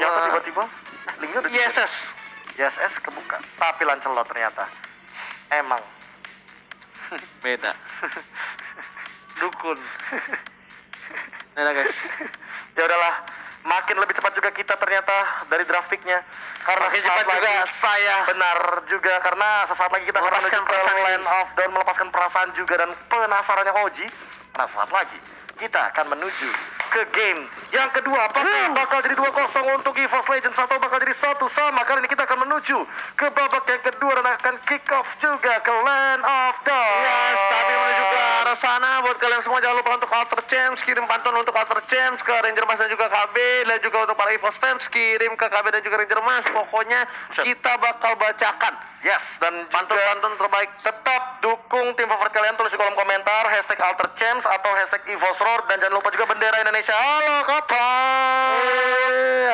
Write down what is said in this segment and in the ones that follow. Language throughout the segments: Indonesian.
ternyata tiba-tiba linknya udah ISS. ISS kebuka. Tapi Lancelot ternyata emang Beda. Dukun. Nah guys. ya udahlah, makin lebih cepat juga kita ternyata dari draft picknya karena Makin sesaat cepat juga saya. benar juga karena sesaat lagi kita akan Melepaskan menuju ke perasaan Land ini. of Dawn, melepaskan perasaan juga dan penasarannya Oji. Karena sesaat lagi kita akan menuju ke game yang kedua. Apakah bakal jadi 2-0 untuk EVOS Legends atau bakal jadi 1 sama? Kali ini kita akan menuju ke babak yang kedua dan akan kick off juga ke Land of Dawn. Yes, tapi menuju ke arah sana. Buat kalian semua jangan lupa untuk Alter Champs, kirim pantun untuk Alter Champs ke Ranger Mas dan juga KB, dan juga untuk para EVOS fans kirim ke KB dan juga Ranger Mas. Pokoknya kita bakal bacakan Yes, dan pantun-pantun terbaik. tetap dukung tim favorit kalian, tulis di kolom komentar hashtag Alter Champs atau hashtag EVOSROAR, dan jangan lupa juga bendera Indonesia. Halo kapal.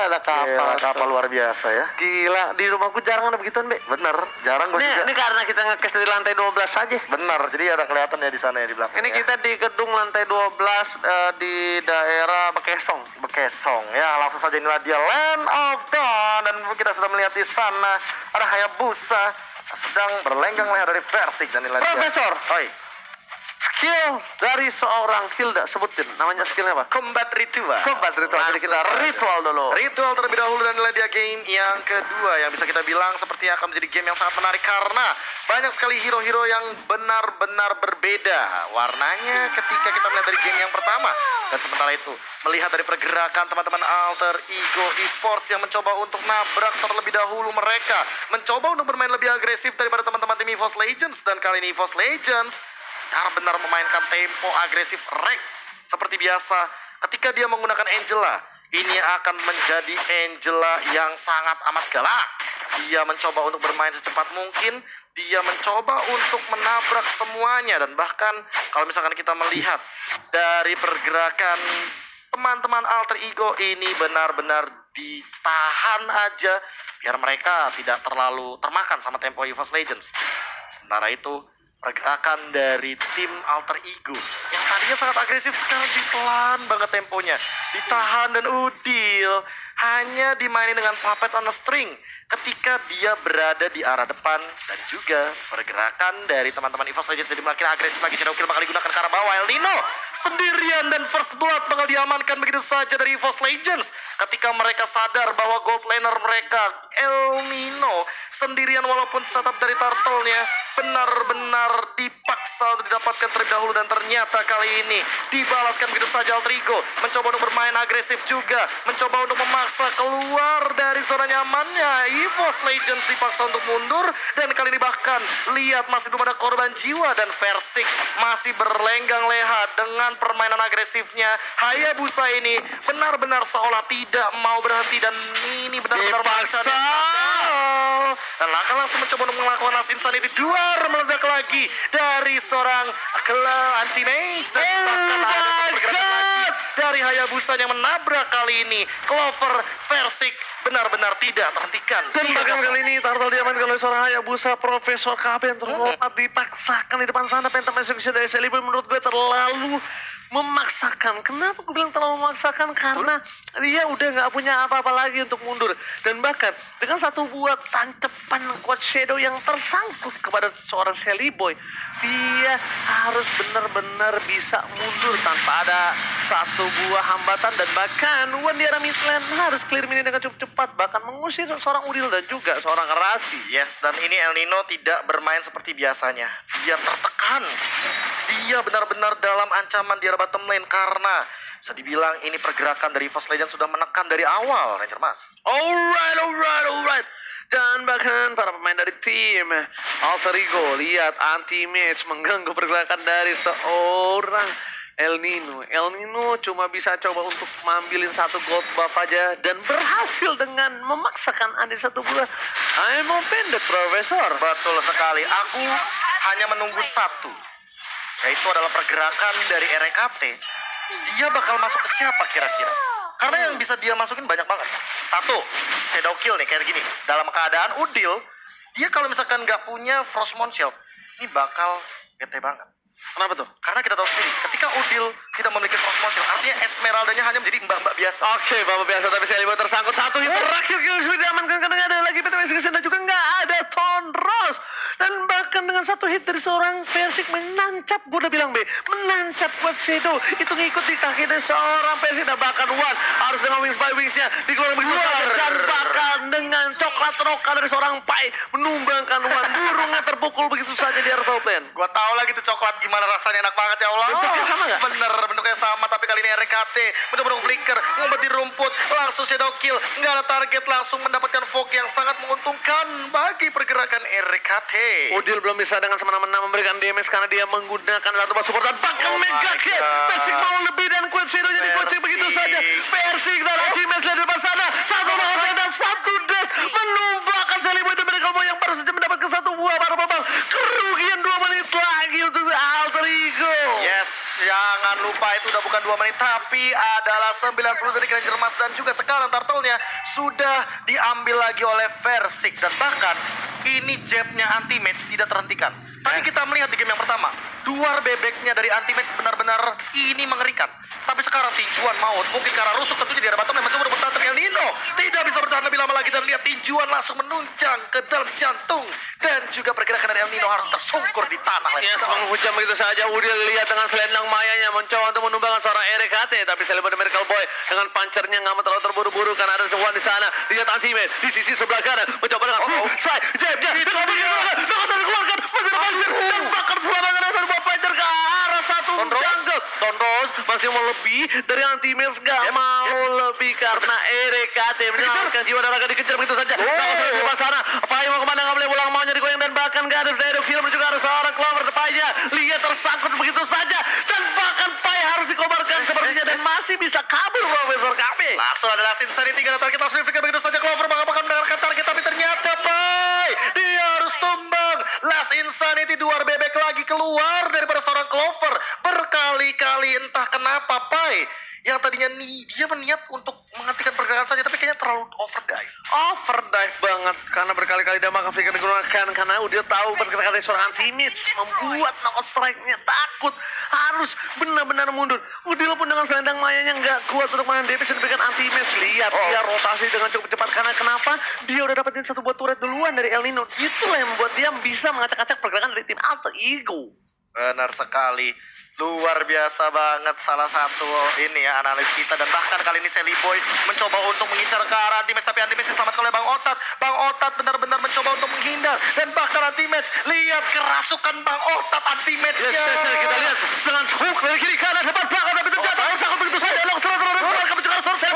Ada kapal. Kapal luar biasa ya. Gila, di rumahku jarang ada begituan, Be. Bener, jarang gue juga. Ini karena kita nge-cast di lantai 12 saja. Bener, jadi ada kelihatan ya di sana ya di belakang. Ini ya. kita di gedung lantai 12 di daerah Bekesong. Bekesong ya, langsung saja inilah dia Land of Dawn, dan kita sudah melihat di sana ada Hayabusa sedang berlenggang leher dari Versik, dan inilah dia. Profesor. Oi, Skill dari seorang Hilda, sebutin namanya skillnya apa? combat ritual. Combat ritual. Jadi kita Langsung saja. ritual dulu. Ritual terlebih dahulu, dan inilah dia game yang kedua yang bisa kita bilang sepertinya akan menjadi game yang sangat menarik karena banyak sekali hero-hero yang benar-benar berbeda warnanya ketika kita melihat dari game yang pertama. Dan sementara itu, melihat dari pergerakan teman-teman Alter Ego Esports yang mencoba untuk nabrak terlebih dahulu, mereka mencoba untuk bermain lebih agresif daripada teman-teman tim EVOS Legends, dan kali ini EVOS Legends benar-benar memainkan tempo agresif rek seperti biasa. Ketika dia menggunakan Angela, ini akan menjadi Angela yang sangat amat galak. Dia mencoba untuk bermain secepat mungkin, dia mencoba untuk menabrak semuanya, dan bahkan kalau misalkan kita melihat dari pergerakan teman-teman Alter Ego ini benar-benar ditahan aja biar mereka tidak terlalu termakan sama tempo EVOS Legends. Sementara itu, pergerakan dari tim Alter Ego yang tadinya sangat agresif sekarang pelan banget temponya, ditahan, dan Udil hanya dimainin dengan puppet on a string ketika dia berada di arah depan. Dan juga pergerakan dari teman-teman EVOS Legends jadi makin agresif lagi. Shadow Kill bakal digunakan ke arah bawah. El Nino sendirian dan First Blood bakal diamankan begitu saja dari EVOS Legends ketika mereka sadar bahwa gold laner mereka El Nino sendirian, walaupun setup dari turtle-nya benar-benar dipaksa untuk didapatkan terlebih dahulu, dan ternyata kali ini dibalaskan begitu saja. Alter Ego mencoba untuk bermain agresif juga, mencoba untuk memaksa keluar dari zona nyamannya. EVOS Legends dipaksa untuk mundur, dan kali ini bahkan lihat masih belum ada korban jiwa, dan Versik masih berlenggang leha dengan permainan agresifnya. Hayabusa ini benar-benar seolah tidak mau berhenti, dan ini benar-benar Dipaksa. dan akan langsung mencoba untuk melakukan Insanity. Duar meledak lagi dari seorang anti-mage, dan bahkan ada satu pergerakan lagi dari Hayabusa yang menabrak kali ini Clover. Versik benar-benar tidak terhentikan. Dan bahkan kali ini Turtle diamankan oleh seorang Hayabusa. Profesor KB yang terhormat dipaksakan di depan sana. Phantom Execution dari Celebi menurut gue terlalu memaksakan. Kenapa gue bilang terlalu memaksakan? Karena dia udah gak punya apa-apa lagi untuk mundur. Dan bahkan dengan satu buah tancepan Quad Shadow yang tersangkut kepada seorang Shelly Boy, dia harus benar-benar bisa mundur tanpa ada satu buah hambatan. Dan bahkan Wan di arah mid lane harus clear mini dengan cukup cepat, bahkan mengusir seorang Udil dan juga seorang Rasi. Yes, dan ini El Nino tidak bermain seperti biasanya. Dia tertekan. Dia benar-benar dalam ancaman di arah bottom lane karena bisa dibilang ini pergerakan dari EVOS Legends sudah menekan dari awal, Ranger Mas. Alright. Dan bahkan para pemain dari tim Alter Ego lihat anti-match mengganggu pergerakan dari seorang El Nino. El Nino cuma bisa coba untuk mengambilin satu gold buff aja, dan berhasil dengan memaksakan ada satu buah. I'm offended, Profesor. Betul sekali. Aku hanya menunggu satu, yaitu adalah pergerakan dari RKT. Dia bakal masuk ke siapa kira-kira? Karena yang bisa dia masukin banyak banget. Satu, Shadow Kill nih kayak gini. Dalam keadaan Udil, dia kalau misalkan nggak punya Frostmourne Shield, ini bakal bete banget. Kenapa tuh? Karena kita tahu sendiri, ketika Udil tidak memiliki cross motion. Artinya Esmeraldanya hanya menjadi mbak-mbak biasa. Oke, Bapak biasa tapi saya lihat tersangkut satu hit terakhir kill sudah diamankan karena nggak ada lagi PT Execution dan juga nggak ada Tonros dan bahkan dengan satu hit dari seorang Persik menancap, gue udah bilang menancap Quad Shadow itu ngikut di kaki dari seorang Persik dan bahkan One harus dengan wings by wingsnya dikeluarkan begitu saja dan bahkan dengan coklat roka dari seorang Pai menumbangkan One, burungnya terpukul begitu saja di area top lane. Gua tahu lagi tuh coklat gimana rasanya, enak banget ya Allah. Bentuknya sama nggak? Bener, bentuknya sama tapi kali ini RKT bener-bener flicker, ngumpet di rumput, langsung shadow kill, nggak ada target, langsung mendapatkan fog yang sangat menguntungkan bagi pergerakan RKT. Udil belum bisa dengan semena-mena memberikan damage karena dia menggunakan satu bus support dan bahkan Oh mega my kill. God. Persik mau lebih dan Quad Shadow jadi gocek begitu saja. Persik dan Ultimate lihat di depan sana. Satu bahasa dan satu dash menumbangkan Celebrity Miracle Boy yang baru saja mendapatkan satu buah baru babang. Kerugian 2 menit lagi untuk si Alter Ego. Yes, jangan lupa itu udah bukan 2 menit tapi adalah 90 dari Ranger Mas dan juga sekarang turtle-nya sudah diambil lagi oleh Versik dan bahkan ini jabnya anti-match tidak terhentikan. Tadi kita melihat di game yang pertama, duar bebeknya dari anti-match benar-benar ini mengerikan. Tapi sekarang tinjuan maut, mungkin karena rusuk tentunya di arah bottom yang mencoba bertahan tapi El Nino tidak bisa bertahan lebih lama lagi dan lihat tinjuan langsung menunjang ke dalam jantung dan juga pergerakan dari El Nino harus tersungkur di tanah. Yes, menghujam begitu saja. Udil lihat dengan selendang mayanya mencoba untuk menumbangkan seorang RKT tapi Celebrity Miracle Boy dengan pancernya nggak mau terlalu terburu-buru karena ada sebuah di sana. Lihat anti-match di sisi sebelah kanan mencoba dengan strike jab-jab dengan dikeluarkan masih ada pancer dan bahkan serangan rasa sebuah pancer ke arah satu jungle. Tonros masih mau lebih dari anti-match nggak mau lebih karena RKT menyelamatkan jiwa dan raga dikejar begitu saja. Bahkan di depan sana Pai mau kemana nggak boleh pulang maunya digoyang dan bahkan nggak ada Shadow Kill juga ada seorang Clover depannya. Lihat tersangkut begitu saja dan bahkan Pai harus dikobarkan sepertinya dan masih bisa kabur Profesor KB. Langsung ada Last Insanity, gak ada target, langsung dipikir begitu saja Clover bakal mendengarkan target tapi ternyata Pai dia harus tumbang. Last Insanity duar bebek lagi keluar daripada seorang Clover berkali-kali, entah kenapa Pai yang tadinya dia berniat untuk menghentikan pergerakan saja tapi kayaknya terlalu Overdive banget karena berkali-kali damage Afrika digunakan karena dia tahu pergerakan dari seorang anti-match membuat knockout strike-nya takut harus benar-benar mundur. Udil pun dengan selendang mayanya nggak kuat untuk menahan damage dan diberikan anti-match. Lihat dia rotasi dengan cukup cepat karena kenapa dia udah dapetin satu buah turret duluan dari El Nino. Itulah yang membuat dia bisa mengacak-acak pergerakan dari tim Alter Ego. Benar sekali. Luar biasa banget salah satu ini ya analis kita dan bahkan kali ini Sally Boy mencoba untuk mengincar ke arah anti-match tapi anti-match diselamatkan oleh Bang Otat. Bang Otat benar-benar mencoba untuk menghindar dan bahkan anti-match lihat kerasukan Bang Otat anti-matchnya. Yes, kita lihat dengan hook dari kiri kanan depan belakang tapi terjatuh sangat begitu saja. Elok serang keluarkan juga harus saya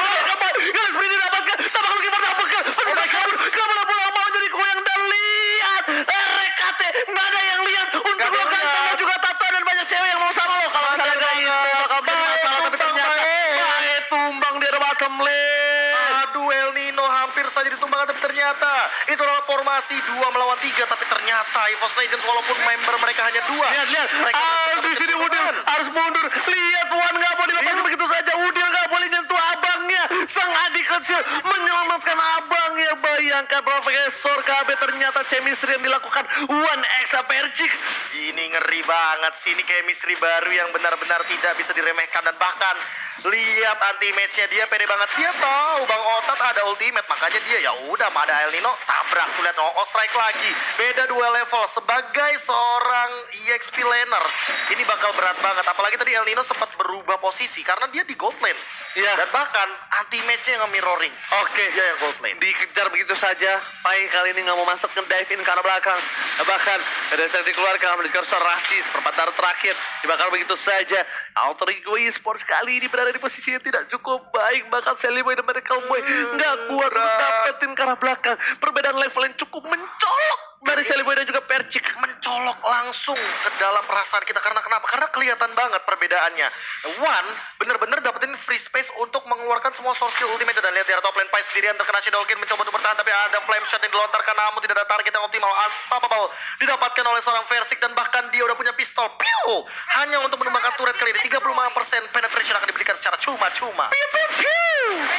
garis beri didapatkan tambah kalau kita dapatkan masih kabur pulang mau jadi goyang dan lihat RKT nggak ada yang lihat untuk lokal juga Tato dan banyak cewek yang mau sama lo kalau misalnya nggak itu bakal jadi masalah tapi ternyata Bae tumbang di bottom lane. Aduh El Nino hampir saja ditumbangkan tapi ternyata itu adalah formasi 2 melawan 3 tapi ternyata EVOS Legends walaupun member mereka hanya 2. Lihat di sini Udil harus mundur. Lihat Wan nggak boleh dilepas begitu saja. Udil nggak boleh nyentuh abangnya. Sang adik kecil menyelamatkan abangnya. Bayangkan Profesor KB ternyata chemistry yang dilakukan Wan Exa Percik. Ini ngeri banget sih, ini chemistry baru yang benar-benar tidak bisa diremehkan dan bahkan lihat anti-match-nya dia pede banget. Dia tahu Bang Otat ada ultimate makanya dia ya udah ada El Nino tabrak tuh lihat strike lagi. Beda 2 level sebagai seorang EXP laner. Ini bakal berat banget apalagi tadi El Nino sempat berubah posisi karena dia di gold lane. Iya. Dan bahkan anti-match-nya yang mirroring. Oke, Dia yang gold lane. dikejar begitu saja. Pai kali ini nggak mau masuk ke dive in ke arah belakang. Bahkan ada yang dikeluarkan menunjukkan seorang rasis perpataran terakhir dibakar begitu saja. Alter Ego Esports kali ini berada di posisi yang tidak cukup baik. Bahkan Sally Boy dan Miracle Boy nggak kuat untuk dapetin ke arah belakang. Perbedaan level yang cukup mencolok dari Sally Boy dan juga Percik. Mencolok langsung ke dalam perasaan kita karena kenapa? Karena kelihatan banget perbedaannya. One bener-bener dapetin free space untuk mengeluarkan semua source skill ultimate dan lihat di top lane Pai sendirian terkena Shadow King mencoba untuk bertahan tapi ada flame shot yang dilontarkan namun tidak ada target yang optimal. Unstoppable didapatkan oleh seorang Versik dan bahkan dia udah punya pistol. Piu! Hanya untuk menumbangkan turret kali ini 35% penetration akan diberikan secara cuma-cuma.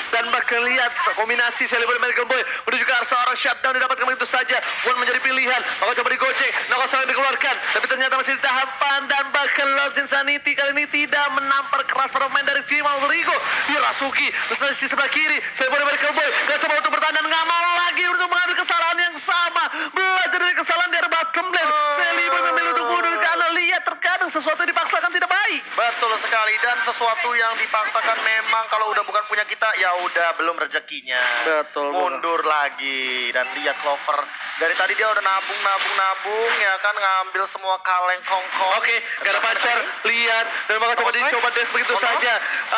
Dan bahkan bahkan lihat kombinasi Celebrity Medical Boy menuju ke arah seorang shutdown didapatkan begitu saja. One menjadi pilihan, maka coba digocek, Noko Sonic dikeluarkan, tapi ternyata masih ditahan dan bahkan Lord Insanity kali ini tidak menampar keras para pemain dari tim Rodrigo. Dirasuki, terus di sebelah kiri, Celebrity Medical Boy gak coba untuk bertahan dan nggak mau lagi untuk mengambil kesalahan yang sama. Belajar dari kesalahan dari bottom lane. Celebrity memilih untuk mundur karena lihat terkadang sesuatu yang dipaksakan tidak baik. Betul sekali, dan sesuatu yang dipaksakan memang kalau udah bukan punya kita ya udah belum rezekinya. Betul, Mundur lagi, dan lihat Clover dari tadi dia udah nabung ya kan, ngambil semua kaleng kongkong. Oke, gak ada pacar, lihat dan maka coba dicoba dash begitu saja.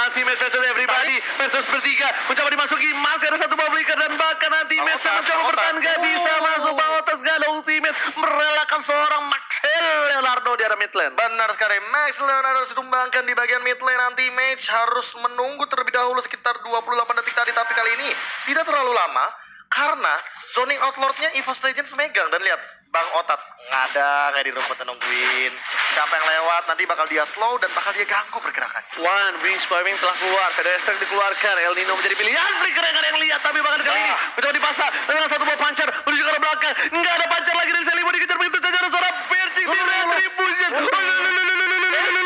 Anti-match versus everybody versus bertiga mencoba dimasuki, masih ada satu publiker dan bahkan anti-match mencoba bertahan gak bisa masuk. Bang Otot gak ada ultimate, merelakan seorang Maxel Leonardo di arah mid lane. Benar sekali, Max Leonardo harus ditumbangkan di bagian mid lane. Anti-match harus menunggu terlebih dahulu sekitar 28 detik tadi, tapi kali ini tidak terlalu lama karena zoning outlord-nya EVOS Legends megang. Dan lihat Bang Otat nggak di rumput nungguin siapa yang lewat, nanti bakal dia slow dan bakal dia ganggu pergerakannya. One Wings Bombing telah keluar, Fedestrek dikeluarkan, El Nino menjadi pilihan. Flicker yang ada yang lihat, tapi bahkan kali ini mencoba dipasang dengan satu buah pancar menuju ke arah belakang. Nggak ada pancar lagi dari Selimo, dikejar begitu saja ada seorang piercing di retribution.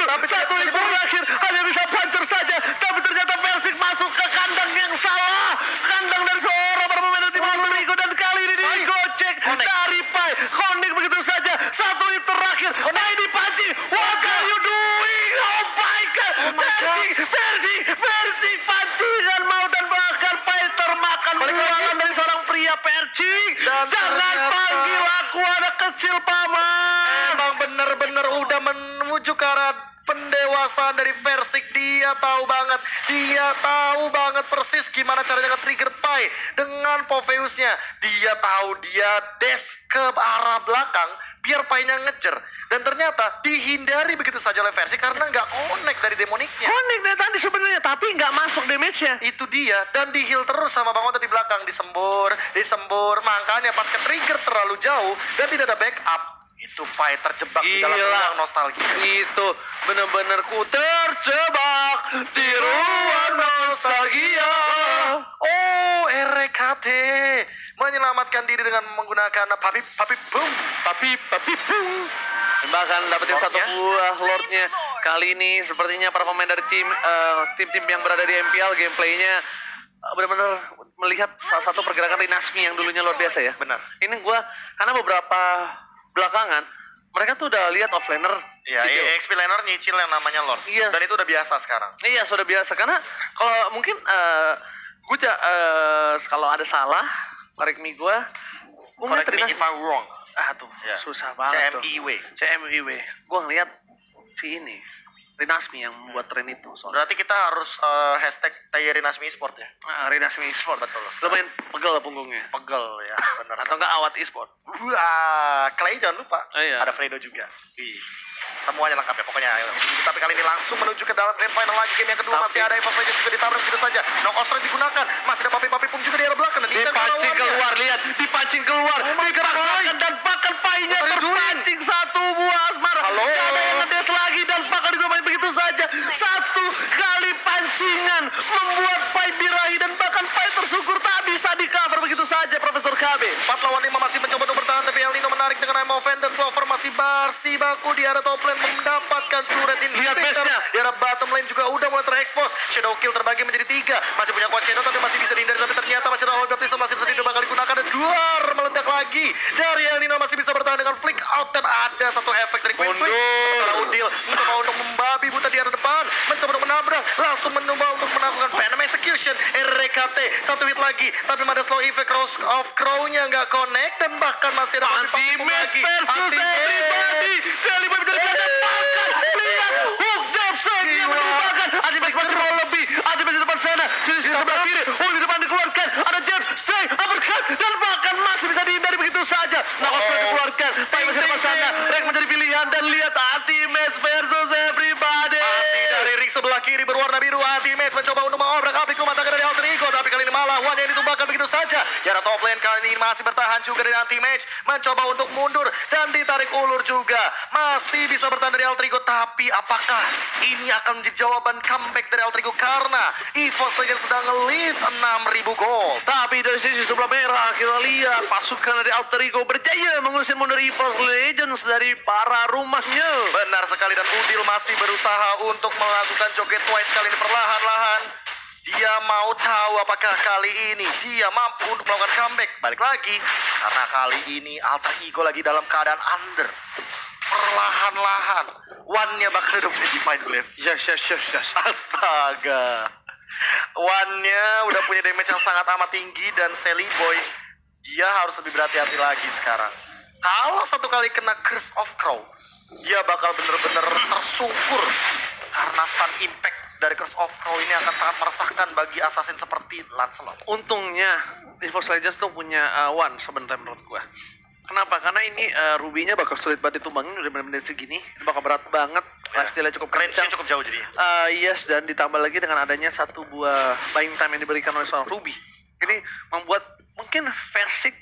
Tapi satu ribu terakhir hanya bisa pancar saja, tapi ternyata Versik masuk ke kandang yang salah, kandang dari seorang pemain dari tim Rodrigo, dan kali ini digocek dari Pai. Connect begitu saja, satu hit terakhir, Pai dipancing. What are you doing? Oh my god, Versik pancingan mau dan bahkan Pai termakan buangan dari seorang pria Versik. Jangan panggil aku anak kecil paman. Emang bener-bener udah menuju ke arah pendewasaan dari Versik. Dia tahu banget persis gimana caranya nge-trigger Pai dengan Poveusnya. Dia tahu dia dash ke arah belakang biar Pai-nya ngejar, dan ternyata dihindari begitu saja oleh Versik karena nggak connect dari demoniknya. Connect dari tadi sebenarnya, tapi nggak masuk damage-nya. Itu dia, dan di-heal terus sama Bang Otot di belakang, disembur, makanya pas ke-trigger terlalu jauh dan tidak ada backup, itu Pai terjebak di dalam ruang nostalgia. Itu bener-bener ku terjebak di ruang nostalgia. Oh, RKT menyelamatkan diri dengan menggunakan papi boom. Dan bahkan dapetin satu buah lordnya. Kali ini sepertinya para pemain dari tim-tim yang berada di MPL gameplaynya benar-benar melihat salah satu pergerakan Rinasmi yang dulunya luar biasa ya. Benar. Ini karena beberapa belakangan mereka tuh udah lihat offlaner. Ya, EXP laner nyicil yang namanya Lord. Iya. Dan itu udah biasa sekarang. Iya, sudah biasa. Karena kalau mungkin gue kalau ada salah, correct me gue Correct me if I'm wrong. Tuh, Ya. susah banget CMIW. Gue ngeliat si ini Rinasmi yang membuat tren itu. Soalnya Berarti kita harus hashtag Rinasmi Esport ya. Rinasmi Esport. Betul. Lumayan pegel punggungnya. Pegel ya, benar. Atau enggak Awat Esport. Wah, Clay jangan lupa. Iya. Ada Fredo juga. Semuanya lengkap ya pokoknya. Tapi kali ini langsung menuju ke dalam grand final lagi. Game yang kedua masih ada EVOS Legends juga ditabrak begitu saja. Knock Ostrich digunakan. Masih ada papi pun juga di arah belakang. Dan Dipancing keluar, lihat. Dipancing keluar. Dipaksakan dan bahkan Pai-nya terpancing satu buah asmara. Halo. Gak ada yang ngedes lagi dan bakal ditumpahin begitu saja. Satu kali pancingan membuat Pai birahi dan bahkan Pai tersyukur tak bisa di cover begitu saja Profesor KB. 4 lawan 5 masih mencoba untuk bertahan, tapi El Nino menarik dengan Emo Fan dan Clover masih baku di arah top lane mendapatkan turret ini. Lihat base-nya. Di arah bottom lane juga udah mulai terekspos. Shadow kill terbagi menjadi 3. Masih punya kuat Shadow tapi masih bisa dihindari, tapi ternyata masih ada Hold Baptism masih sedih bakal digunakan, dan Duar meledak lagi. Dari El Nino masih bisa bertahan dengan flick out, dan ada satu efek dari Queen Switch. Sementara Udil mencoba untuk membabi buta di arah depan, mencoba untuk menabrak, langsung mencoba untuk melakukan Venom Execution. RKT satu hit lagi, tapi ada slow effect of Crow-nya nggak connect, dan bahkan masih ada Anti-match versus everybody. Kali Pai menjadi pilihan bahkan lihat hook Depsen yang menumbangkan. Anti-match masih mau lebih. Anti-match di depan sana. Sini sebelah kiri. Di depan dikeluarkan. Ada James, Stray, uppercut, dan bahkan masih bisa dihindari begitu saja. Nakostra dikeluarkan. Pai masih di depan sana. Rek menjadi pilihan dan lihat anti-match versus everybody. Masih dari ring sebelah kiri berwarna biru. Anti-match mencoba untuk mengobrak aplik rumah tangga dari Alter Ego, tapi kali ini malah Wan yang ditumbangkan begitu saja. Yara top lane kali ini masih bertahan juga dari anti-mage. Mencoba untuk mundur dan ditarik ulur juga. Masih bisa bertahan dari Altrigo. Tapi apakah ini akan menjadi jawaban comeback dari Altrigo? Karena EVOS Legends sedang nge-lead 6.000 gold. Tapi dari sisi sebelah merah kita lihat pasukan dari Alter Ego berjaya mengusir mundur EVOS Legends dari para rumahnya. Benar sekali, dan Udil masih berusaha untuk melakukan joget twice kali ini perlahan-lahan. Dia mau tahu apakah kali ini dia mampu untuk melakukan comeback. Balik lagi, karena kali ini Alter Ego lagi dalam keadaan under. Perlahan-lahan One-nya bakal hidup di Divine Glaive. Yes. Astaga. One-nya udah punya damage yang sangat amat tinggi, dan Sally Boy dia harus lebih berhati-hati lagi sekarang. Kalau satu kali kena Curse of Crow, dia bakal bener-bener tersungkur. Karena stun impact dari Curse of Crow ini akan sangat meresahkan bagi assassin seperti Lancelot. Untungnya EVOS Legends tuh punya One sebenarnya menurut gua. Kenapa? Karena ini Ruby-nya bakal sulit banget ditumbangin udah benar-benar segini. Ini bakal berat banget. Pastilah cukup Range-nya kencang. cukup jauh jadi. Yes, dan ditambah lagi dengan adanya satu buah buying time yang diberikan oleh seorang Ruby. Ini membuat mungkin Versik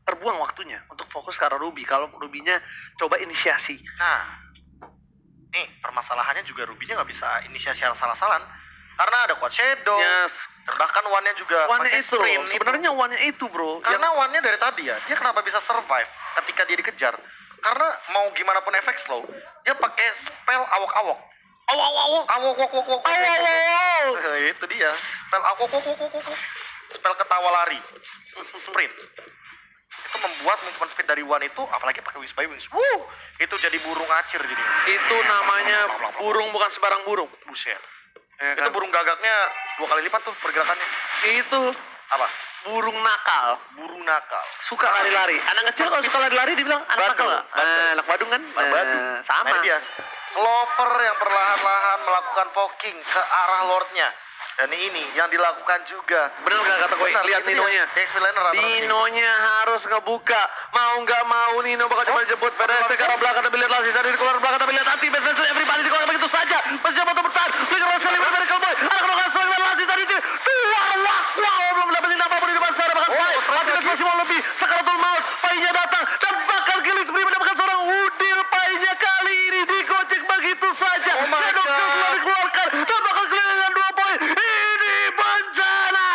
terbuang waktunya untuk fokus ke arah Ruby. Kalau Ruby-nya coba inisiasi. Nah, nih permasalahannya juga Ruby-nya nggak bisa inisiasi salah-salahan. Karena ada Quad Shadow. Yes. Bahkan One-nya juga One-nya pakai itu sprint. loh. Sebenarnya One-nya itu bro. Karena One-nya dari tadi ya, dia kenapa bisa survive ketika dia dikejar? Karena mau gimana pun efek slow, dia pakai spell awok-awok. Awok. Itu dia, spell awok. Spell ketawa lari. Sprint. Itu membuat movement speed dari One itu, apalagi pakai Wings by Wings. Itu jadi burung acir jadi. Itu namanya burung, bukan sembarang burung. Buset. Ya Itu kan? burung gagaknya 2 kali lipat tuh pergerakannya. Itu Apa? burung nakal. Burung nakal. Suka lari-lari. Anak kecil kalau suka lari-lari dibilang anak nakal. Anak Badung kan? Badu. Sama. Nah, ini dia. Clover yang perlahan-lahan melakukan poking ke arah Lordnya. Dan ini yang dilakukan juga. Bener gak kata gue? Benar, Lihat itu Ninonya. dia. XP laner rata-rata Dinonya harus ngebuka. Mau nggak mau Nino bakal coba jemput VDS ke arah belakang. Tapi lihat Lasis dari keluar belakang. Tapi lihat anti base everybody di keluar begitu saja. Masih coba untuk bertahan. Flicker Rasa lima dari Cowboy. Anak melakukan serangan dan Lasis tadi itu. Wow, belum dapetin apapun di depan sana. Bahkan Anti base masih mau lebih. Sakaratul Maut. Painya datang. Dan bakal Killing Spree mendapatkan seorang Udil. Painya kali ini digocek begitu saja. Shadow Kills sudah dikeluarkan. Dan bakal keliling dengan 2 poin. Ini bencana.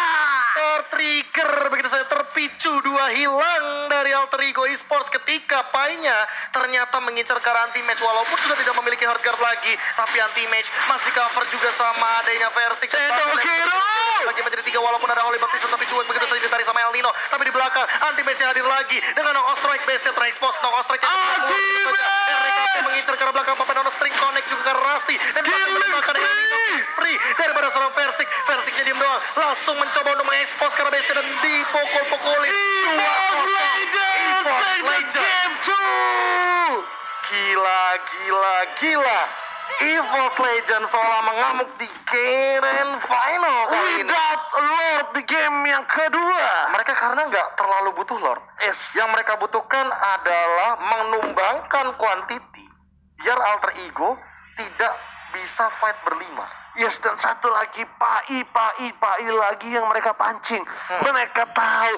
tertrigger begitu saja, terpicu, 2 hilang dari Alter Ego Esports ketika Painya ternyata mengincar ke arah anti-match walaupun sudah tidak memiliki hard guard lagi, tapi anti-match masih cover juga sama adanya Versik. Shadow Hero lagi menjadi 3 walaupun ada Holy Baptism, tapi cuek begitu saja ditarik sama El Nino. Tapi di belakang anti-match hadir lagi dengan knock strike base-nya transpose, knock strike RKP mengincar ke arah belakang, Papanono string connect juga ke Rasi dan bahkan El Nino Spree daripada seorang Versik. Versiknya diem doang, langsung mencoba untuk mengekspos karena base dan dipukul-pukulin. EVOS Legends take the game too. Gila. EVOS Legends seolah mengamuk di Grand Final kali ini. Without Lord di game yang kedua. Mereka karena nggak terlalu butuh Lord. Yes. Yang mereka butuhkan adalah menumbangkan quantity biar Alter Ego tidak bisa fight berlima. Yes, dan satu lagi Pai lagi yang mereka pancing. Mereka tahu